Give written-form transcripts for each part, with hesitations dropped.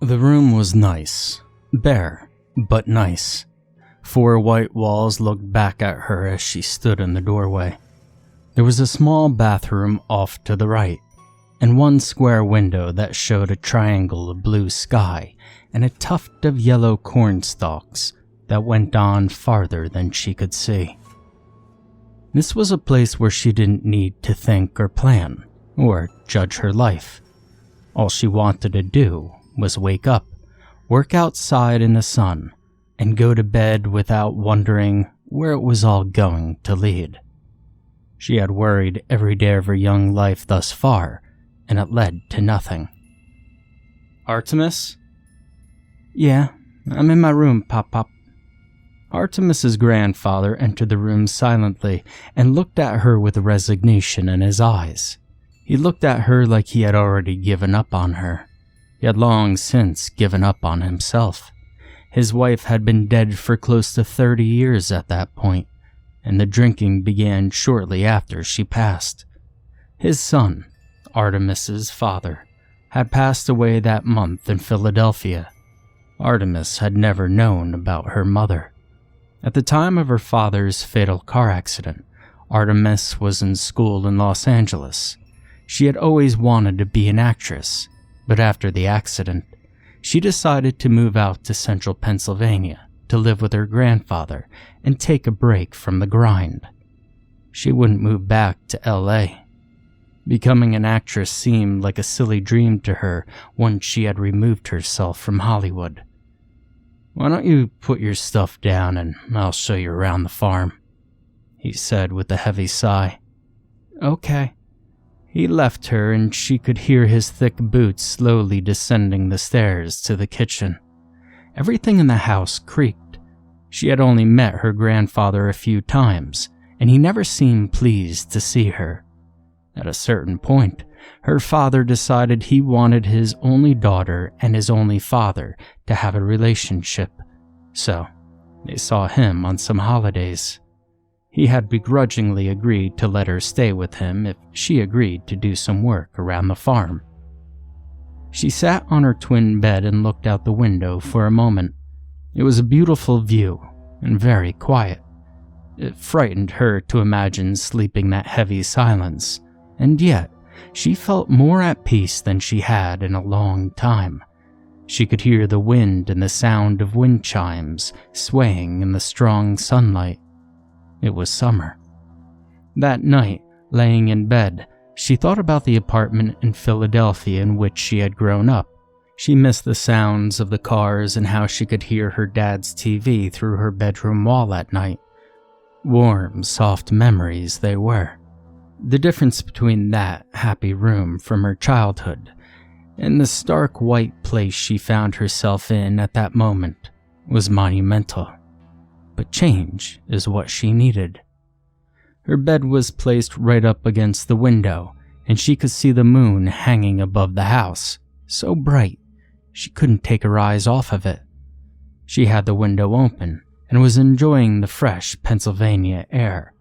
The room was nice. Bare, but nice. 4 white walls looked back at her as she stood in the doorway. There was a small bathroom off to the right, and 1 square window that showed a triangle of blue sky and a tuft of yellow corn stalks that went on farther than she could see. This was a place where she didn't need to think or plan, or judge her life. All she wanted to do was wake up, work outside in the sun, and go to bed without wondering where it was all going to lead. She had worried every day of her young life thus far, and it led to nothing. "Artemis?" "Yeah, I'm in my room, Pop-Pop." Artemis's grandfather entered the room silently and looked at her with resignation in his eyes. He looked at her like he had already given up on her. He had long since given up on himself. His wife had been dead for close to 30 years at that point, and the drinking began shortly after she passed. His son, Artemis's father, had passed away that month in Philadelphia. Artemis had never known about her mother. At the time of her father's fatal car accident, Artemis was in school in Los Angeles. She had always wanted to be an actress, but after the accident, she decided to move out to central Pennsylvania to live with her grandfather and take a break from the grind. She wouldn't move back to LA. Becoming an actress seemed like a silly dream to her once she had removed herself from Hollywood. "Why don't you put your stuff down and I'll show you around the farm," he said with a heavy sigh. "Okay." He left her and she could hear his thick boots slowly descending the stairs to the kitchen. Everything in the house creaked. She had only met her grandfather a few times, and he never seemed pleased to see her. At a certain point, her father decided he wanted his only daughter and his only father to have a relationship, so they saw him on some holidays. He had begrudgingly agreed to let her stay with him if she agreed to do some work around the farm. She sat on her twin bed and looked out the window for a moment. It was a beautiful view and very quiet. It frightened her to imagine sleeping that heavy silence, and yet she felt more at peace than she had in a long time. She could hear the wind and the sound of wind chimes swaying in the strong sunlight. It was summer. That night, laying in bed, she thought about the apartment in Philadelphia in which she had grown up. She missed the sounds of the cars and how she could hear her dad's TV through her bedroom wall at night. Warm, soft memories they were. The difference between that happy room from her childhood and the stark white place she found herself in at that moment was monumental. But change is what she needed. Her bed was placed right up against the window, and she could see the moon hanging above the house, so bright she couldn't take her eyes off of it. She had the window open and was enjoying the fresh Pennsylvania air.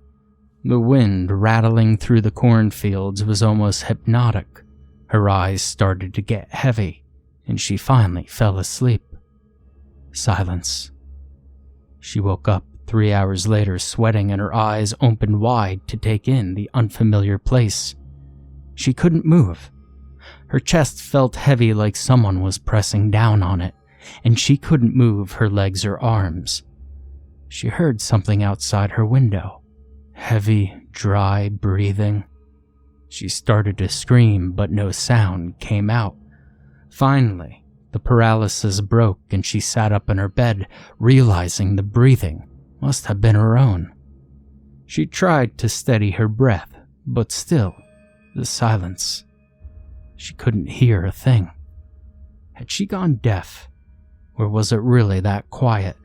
The wind rattling through the cornfields was almost hypnotic. Her eyes started to get heavy, and she finally fell asleep. Silence. She woke up 3 hours later, sweating and her eyes opened wide to take in the unfamiliar place. She couldn't move. Her chest felt heavy like someone was pressing down on it, and she couldn't move her legs or arms. She heard something outside her window. Heavy, dry breathing. She started to scream, but no sound came out. Finally, the paralysis broke and she sat up in her bed, realizing the breathing must have been her own. She tried to steady her breath, but still, the silence. She couldn't hear a thing. Had she gone deaf, or was it really that quiet?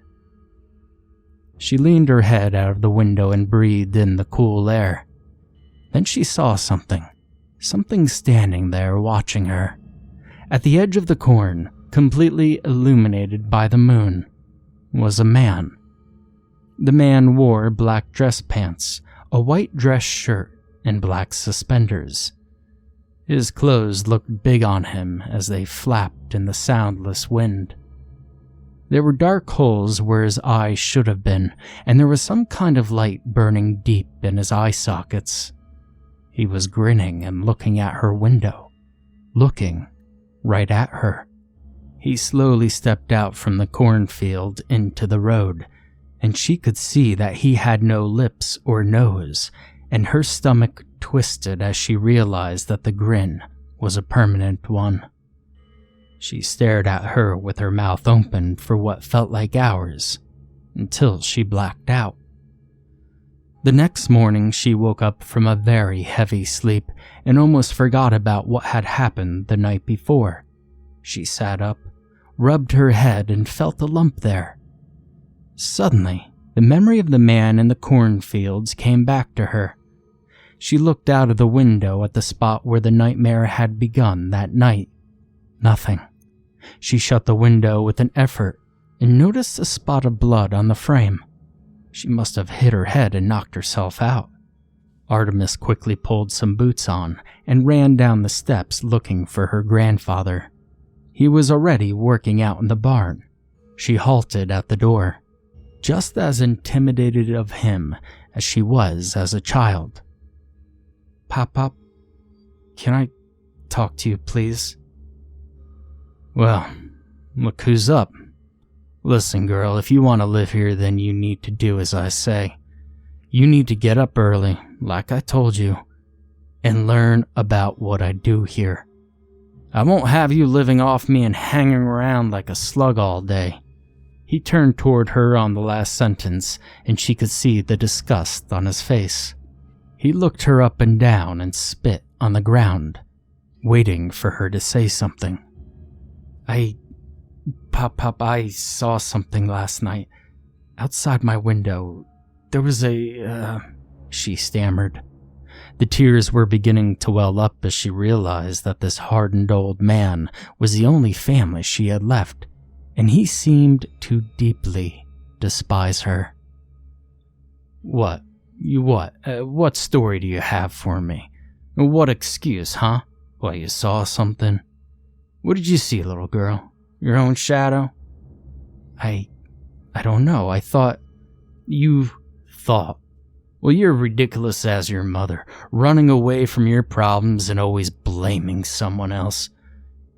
She leaned her head out of the window and breathed in the cool air. Then she saw something standing there watching her. At the edge of the corn, completely illuminated by the moon, was a man. The man wore black dress pants, a white dress shirt, and black suspenders. His clothes looked big on him as they flapped in the soundless wind. There were dark holes where his eyes should have been, and there was some kind of light burning deep in his eye sockets. He was grinning and looking at her window, looking right at her. He slowly stepped out from the cornfield into the road, and she could see that he had no lips or nose, and her stomach twisted as she realized that the grin was a permanent one. She stared at her with her mouth open for what felt like hours, until she blacked out. The next morning she woke up from a very heavy sleep and almost forgot about what had happened the night before. She sat up, rubbed her head, and felt a lump there. Suddenly, the memory of the man in the cornfields came back to her. She looked out of the window at the spot where the nightmare had begun that night. Nothing. She shut the window with an effort and noticed a spot of blood on the frame. She must have hit her head and knocked herself out. Artemis quickly pulled some boots on and ran down the steps looking for her grandfather. He was already working out in the barn. She halted at the door, just as intimidated of him as she was as a child. "Pop, can I talk to you, please?" "Well, look who's up. Listen, girl, if you want to live here, then you need to do as I say. You need to get up early, like I told you, and learn about what I do here. I won't have you living off me and hanging around like a slug all day." He turned toward her on the last sentence, and she could see the disgust on his face. He looked her up and down and spit on the ground, waiting for her to say something. Pop, I saw something last night. Outside my window, there was she stammered. The tears were beginning to well up as she realized that this hardened old man was the only family she had left, and he seemed to deeply despise her. What? What story do you have for me? What excuse, huh? Well, you saw something? What did you see, little girl? Your own shadow? I don't know. I thought... You thought? Well, you're ridiculous as your mother, running away from your problems and always blaming someone else.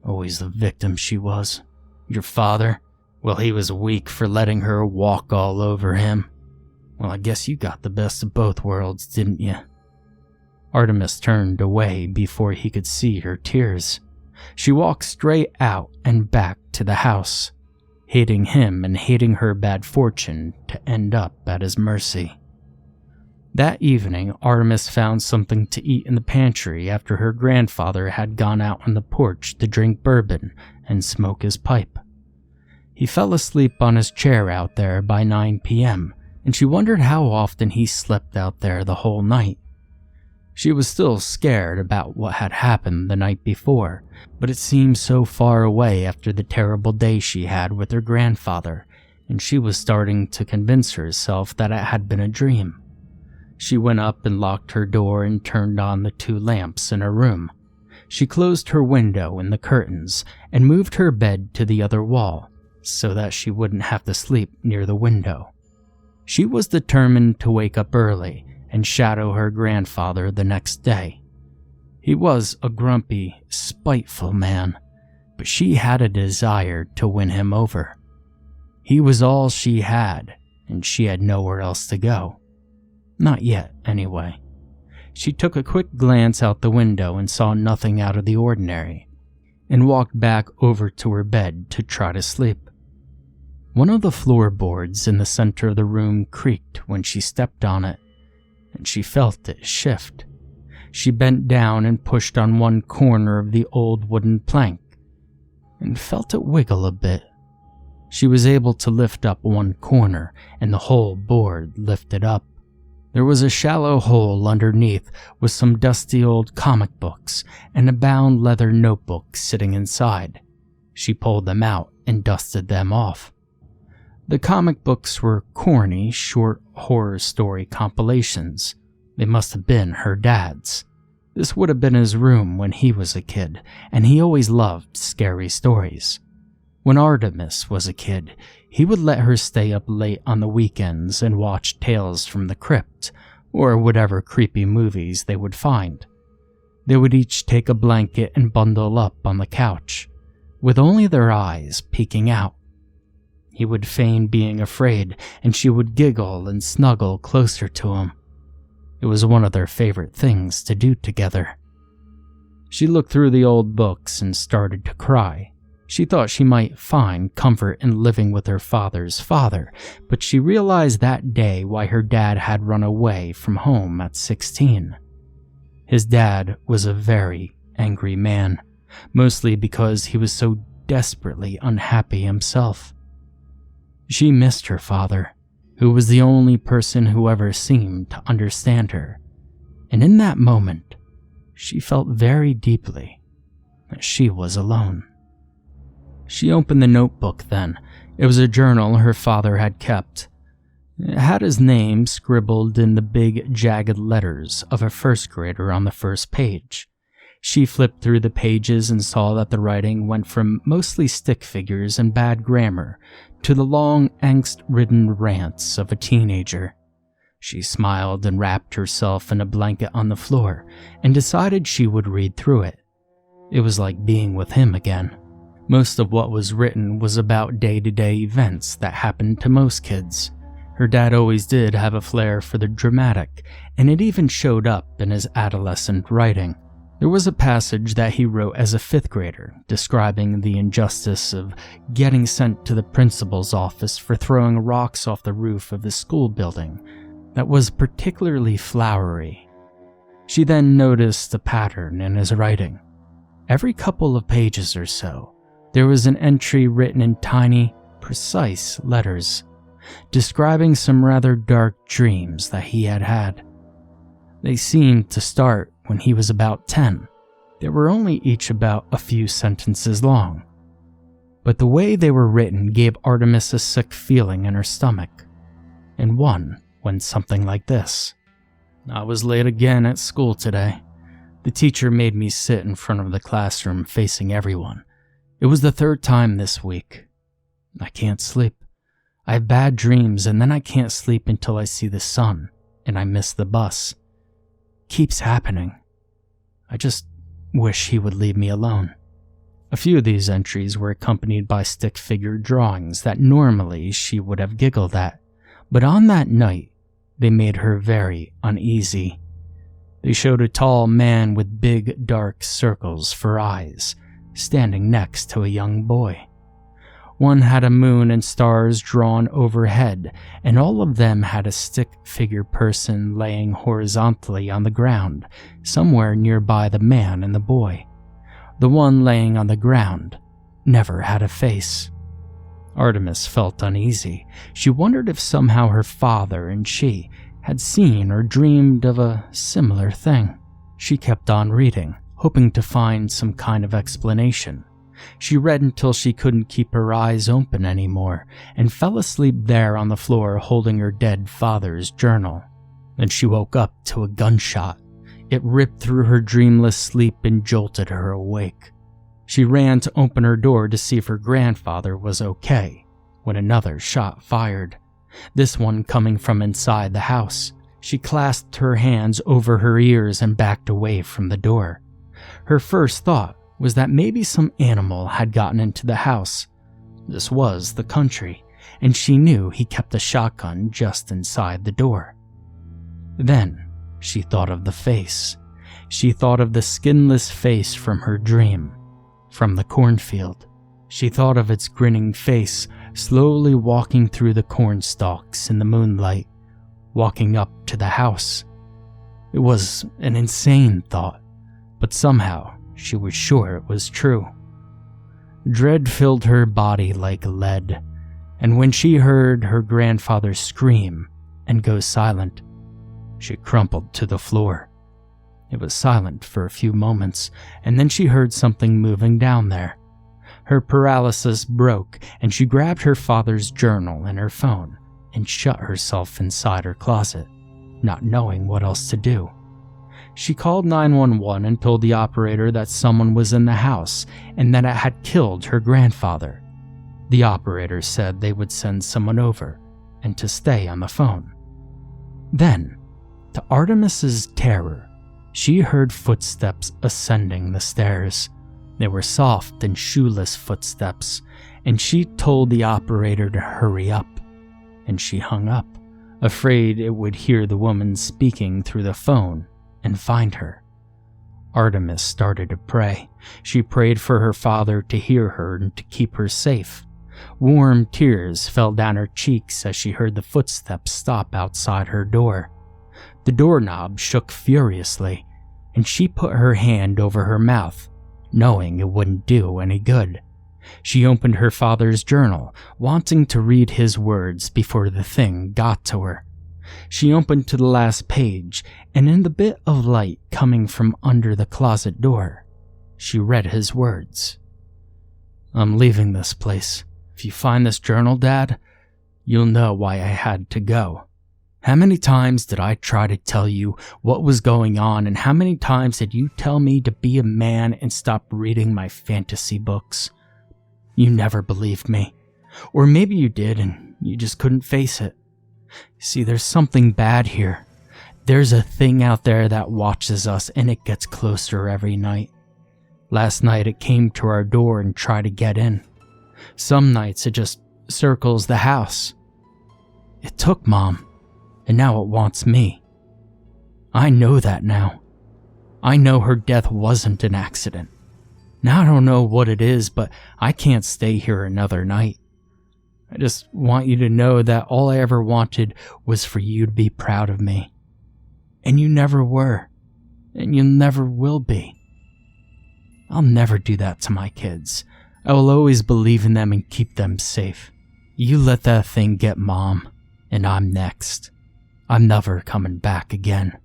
Always the victim she was. Your father? Well, he was weak for letting her walk all over him. Well, I guess you got the best of both worlds, didn't you? Artemis turned away before he could see her tears. She walked straight out and back to the house, hating him and hating her bad fortune to end up at his mercy. That evening, Artemis found something to eat in the pantry after her grandfather had gone out on the porch to drink bourbon and smoke his pipe. He fell asleep on his chair out there by 9 p.m., and she wondered how often he slept out there the whole night. She was still scared about what had happened the night before, but it seemed so far away after the terrible day she had with her grandfather, and she was starting to convince herself that it had been a dream. She went up and locked her door and turned on the 2 lamps in her room. She closed her window and the curtains and moved her bed to the other wall so that she wouldn't have to sleep near the window. She was determined to wake up early and shadow her grandfather the next day. He was a grumpy, spiteful man, but she had a desire to win him over. He was all she had, and she had nowhere else to go. Not yet, anyway. She took a quick glance out the window and saw nothing out of the ordinary, and walked back over to her bed to try to sleep. One of the floorboards in the center of the room creaked when she stepped on it, and she felt it shift. She bent down and pushed on one corner of the old wooden plank, and felt it wiggle a bit. She was able to lift up one corner, and the whole board lifted up. There was a shallow hole underneath with some dusty old comic books and a bound leather notebook sitting inside. She pulled them out and dusted them off. The comic books were corny, short horror story compilations. They must have been her dad's. This would have been his room when he was a kid, and he always loved scary stories. When Artemis was a kid, he would let her stay up late on the weekends and watch Tales from the Crypt, or whatever creepy movies they would find. They would each take a blanket and bundle up on the couch, with only their eyes peeking out. He would feign being afraid, and she would giggle and snuggle closer to him. It was one of their favorite things to do together. She looked through the old books and started to cry. She thought she might find comfort in living with her father's father, but she realized that day why her dad had run away from home at 16. His dad was a very angry man, mostly because he was so desperately unhappy himself. She missed her father, who was the only person who ever seemed to understand her, and in that moment, she felt very deeply that she was alone. She opened the notebook then. It was a journal her father had kept. It had his name scribbled in the big, jagged letters of a first grader on the first page. She flipped through the pages and saw that the writing went from mostly stick figures and bad grammar to the long, angst-ridden rants of a teenager. She smiled and wrapped herself in a blanket on the floor and decided she would read through it. It was like being with him again. Most of what was written was about day-to-day events that happened to most kids. Her dad always did have a flair for the dramatic, and it even showed up in his adolescent writing. There was a passage that he wrote as a 5th grader, describing the injustice of getting sent to the principal's office for throwing rocks off the roof of his school building that was particularly flowery. She then noticed a pattern in his writing. Every couple of pages or so, there was an entry written in tiny, precise letters, describing some rather dark dreams that he had had. They seemed to start when he was about 10. They were only each about a few sentences long, but the way they were written gave Artemis a sick feeling in her stomach. And one went something like this. I was late again at school today. The teacher made me sit in front of the classroom facing everyone. It was the 3rd time this week. I can't sleep. I have bad dreams, and then I can't sleep until I see the sun, and I miss the bus. Keeps happening. I just wish he would leave me alone. A few of these entries were accompanied by stick figure drawings that normally she would have giggled at, but on that night, they made her very uneasy. They showed a tall man with big dark circles for eyes, standing next to a young boy. One had a moon and stars drawn overhead, and all of them had a stick figure person laying horizontally on the ground, somewhere nearby the man and the boy. The one laying on the ground never had a face. Artemis felt uneasy. She wondered if somehow her father and she had seen or dreamed of a similar thing. She kept on reading, hoping to find some kind of explanation. She read until she couldn't keep her eyes open anymore and fell asleep there on the floor holding her dead father's journal. Then she woke up to a gunshot. It ripped through her dreamless sleep and jolted her awake. She ran to open her door to see if her grandfather was okay, when another shot fired, this one coming from inside the house. She clasped her hands over her ears and backed away from the door. Her first thought was that maybe some animal had gotten into the house. This was the country, and she knew he kept a shotgun just inside the door. Then she thought of the face. She thought of the skinless face from her dream, from the cornfield. She thought of its grinning face slowly walking through the corn stalks in the moonlight, walking up to the house. It was an insane thought, but somehow she was sure it was true. Dread filled her body like lead, and when she heard her grandfather scream and go silent, she crumpled to the floor. It was silent for a few moments, and then she heard something moving down there. Her paralysis broke, and she grabbed her father's journal and her phone and shut herself inside her closet, not knowing what else to do. She called 911 and told the operator that someone was in the house and that it had killed her grandfather. The operator said they would send someone over and to stay on the phone. Then, to Artemis's terror, she heard footsteps ascending the stairs. They were soft and shoeless footsteps, and she told the operator to hurry up, and she hung up, afraid it would hear the woman speaking through the phone and find her. Artemis started to pray. She prayed for her father to hear her and to keep her safe. Warm tears fell down her cheeks as she heard the footsteps stop outside her door. The doorknob shook furiously, and she put her hand over her mouth, knowing it wouldn't do any good. She opened her father's journal, wanting to read his words before the thing got to her. She opened to the last page, and in the bit of light coming from under the closet door, she read his words. "I'm leaving this place. If you find this journal, Dad, you'll know why I had to go. How many times did I try to tell you what was going on, and how many times did you tell me to be a man and stop reading my fantasy books? You never believed me. Or maybe you did and you just couldn't face it. See, there's something bad here. There's a thing out there that watches us, and it gets closer every night. Last night it came to our door and tried to get in. Some nights it just circles the house. It took Mom, and now it wants me. I know that now. I know her death wasn't an accident. Now I don't know what it is, but I can't stay here another night. I just want you to know that all I ever wanted was for you to be proud of me. And you never were, and you never will be. I'll never do that to my kids. I will always believe in them and keep them safe. You let that thing get Mom, and I'm next. I'm never coming back again."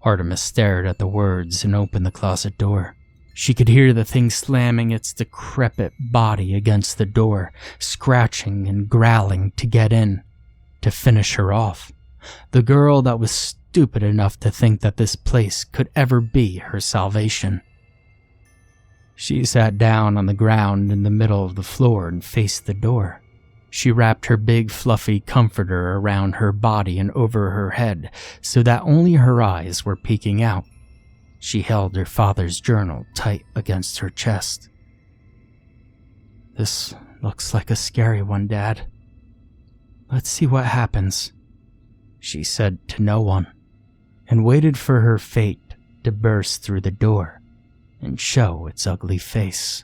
Artemis stared at the words and opened the closet door. She could hear the thing slamming its decrepit body against the door, scratching and growling to get in, to finish her off. The girl that was stupid enough to think that this place could ever be her salvation. She sat down on the ground in the middle of the floor and faced the door. She wrapped her big fluffy comforter around her body and over her head so that only her eyes were peeking out. She held her father's journal tight against her chest. "This looks like a scary one, Dad. Let's see what happens," she said to no one, and waited for her fate to burst through the door and show its ugly face.